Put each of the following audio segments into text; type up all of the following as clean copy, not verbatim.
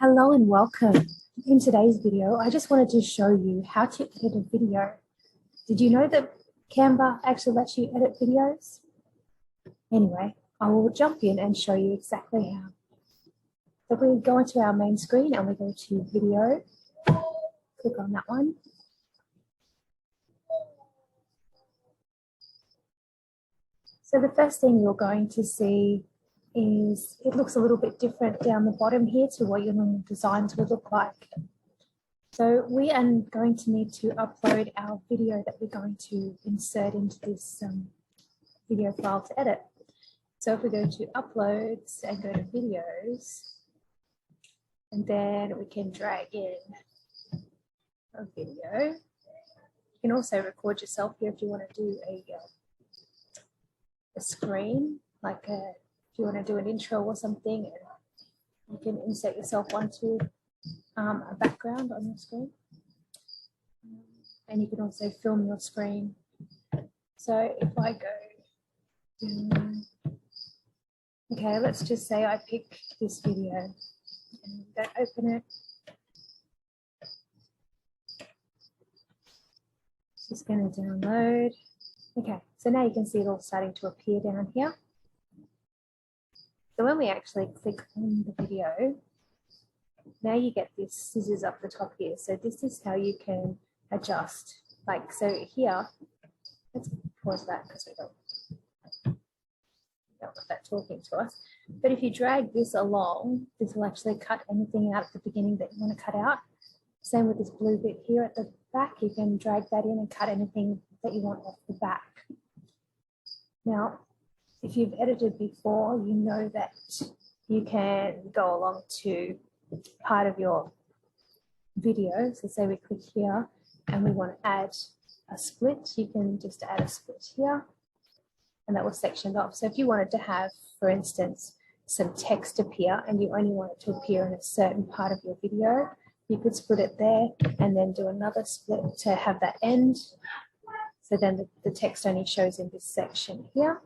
Hello and welcome. In today's video, I just wanted to show you how to edit a video. Did you know that Canva actually lets you edit videos? Anyway, I will jump in and show you exactly how. So we go into our main screen and we go to video, click on that one. So the first thing you're going to see is it looks a little bit different down the bottom here to what your normal designs would look like. So we are going to need to upload our video that we're going to insert into this video file to edit. So if we go to uploads and go to videos, and then we can drag in a video. You can also record yourself here if you want to do a screen, like if you want to do an intro or something, and you can insert yourself onto a background on your screen. And you can also film your screen. So if I go, okay, let's just say I pick this video and go open it. It's just going to download. Okay, so now you can see it all starting to appear down here. So when we actually click on the video, now you get this scissors up the top here. So this is how you can adjust. Like, so here, let's pause that because we don't want that talking to us. But if you drag this along, this will actually cut anything out at the beginning that you want to cut out. Same with this blue bit here at the back, you can drag that in and cut anything that you want off the back. Now, if you've edited before, you know that you can go along to part of your video. So say we click here and we want to add a split, you can just add a split here and that will section off. So if you wanted to have, for instance, some text appear and you only want it to appear in a certain part of your video, you could split it there and then do another split to have that end. So then the text only shows in this section here.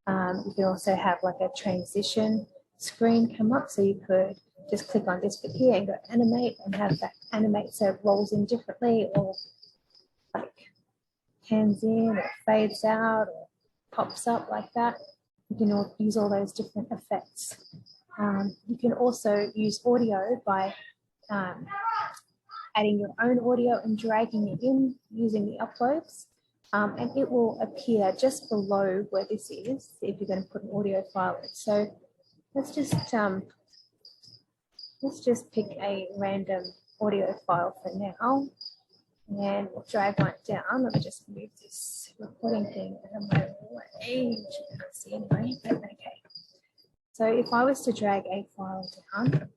You can also have like a transition screen come up. So you could just click on this bit here and go animate and have that animate so it rolls in differently or like pans in or fades out or pops up like that. You can use all those different effects. You can also use audio by adding your own audio and dragging it in using the uploads. And it will appear just below where this is if you're going to put an audio file in. So let's just pick a random audio file for now, and we'll drag one down. Let me just move this recording thing out of my way, which you can't see anyway. But okay. So if I was to drag a file down,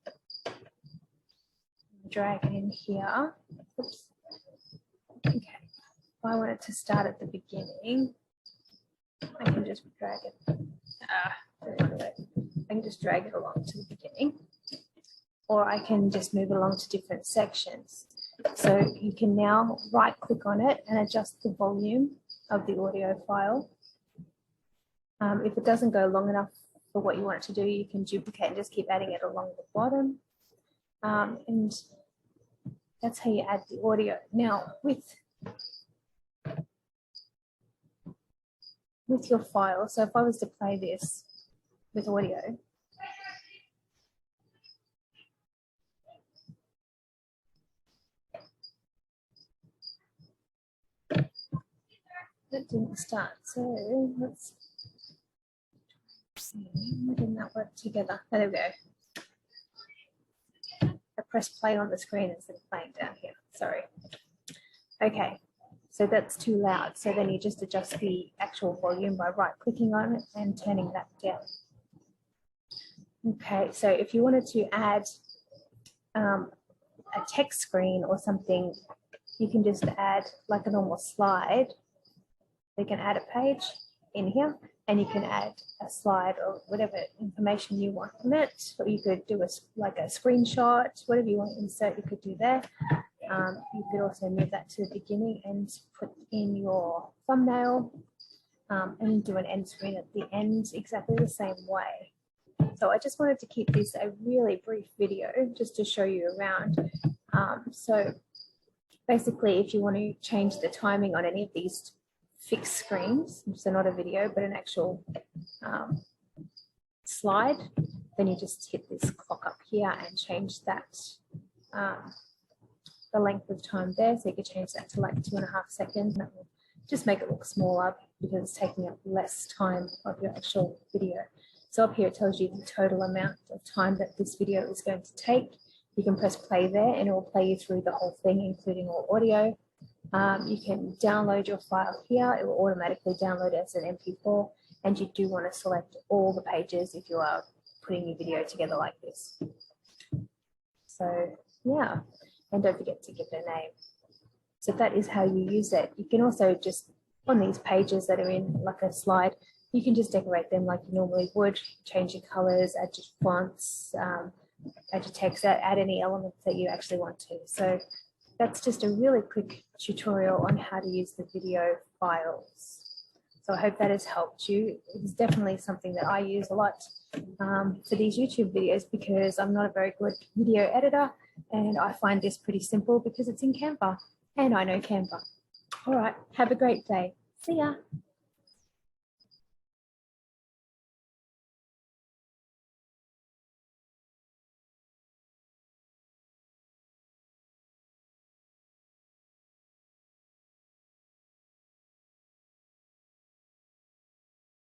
drag it in here. Oops. Okay. If I want it to start at the beginning, I can just drag it. I can just drag it along to the beginning, or I can just move along to different sections. So you can now right click on it and adjust the volume of the audio file. If it doesn't go long enough for what you want it to do, you can duplicate and just keep adding it along the bottom. And that's how you add the audio. Now with your file, so if I was to play this with audio, that didn't start. So let's see, why didn't that work together? Oh, there we go. I press play on the screen instead of playing down here. Sorry. Okay, so that's too loud. So then you just adjust the actual volume by right-clicking on it and turning that down. Okay, so if you wanted to add a text screen or something, you can just add like a normal slide. You can add a page in here, and you can add a slide or whatever information you want from it. Or you could do like a screenshot, whatever you want to insert, you could do there. You could also move that to the beginning and put in your thumbnail and do an end screen at the end exactly the same way. So I just wanted to keep this a really brief video just to show you around. So basically, if you want to change the timing on any of these fixed screens, so not a video, but an actual slide, then you just hit this clock up here and change that, the length of time there. So you can change that to like 2.5 seconds. That will just make it look smaller because it's taking up less time of your actual video. So up here it tells you the total amount of time that this video is going to take. You can press play there and it will play you through the whole thing, including all audio. You can download your file here. It will automatically download as an MP4, and you do want to select all the pages if you are putting your video together like this. So yeah, and don't forget to give it a name. So that is how you use it. You can also just, on these pages that are in like a slide, you can just decorate them like you normally would, change your colors, add your fonts, add your text, add any elements that you actually want to. So that's just a really quick tutorial on how to use the video files. So I hope that has helped you. It's definitely something that I use a lot for these YouTube videos because I'm not a very good video editor, and I find this pretty simple because it's in Canva and I know Canva. All right, have a great day. See ya.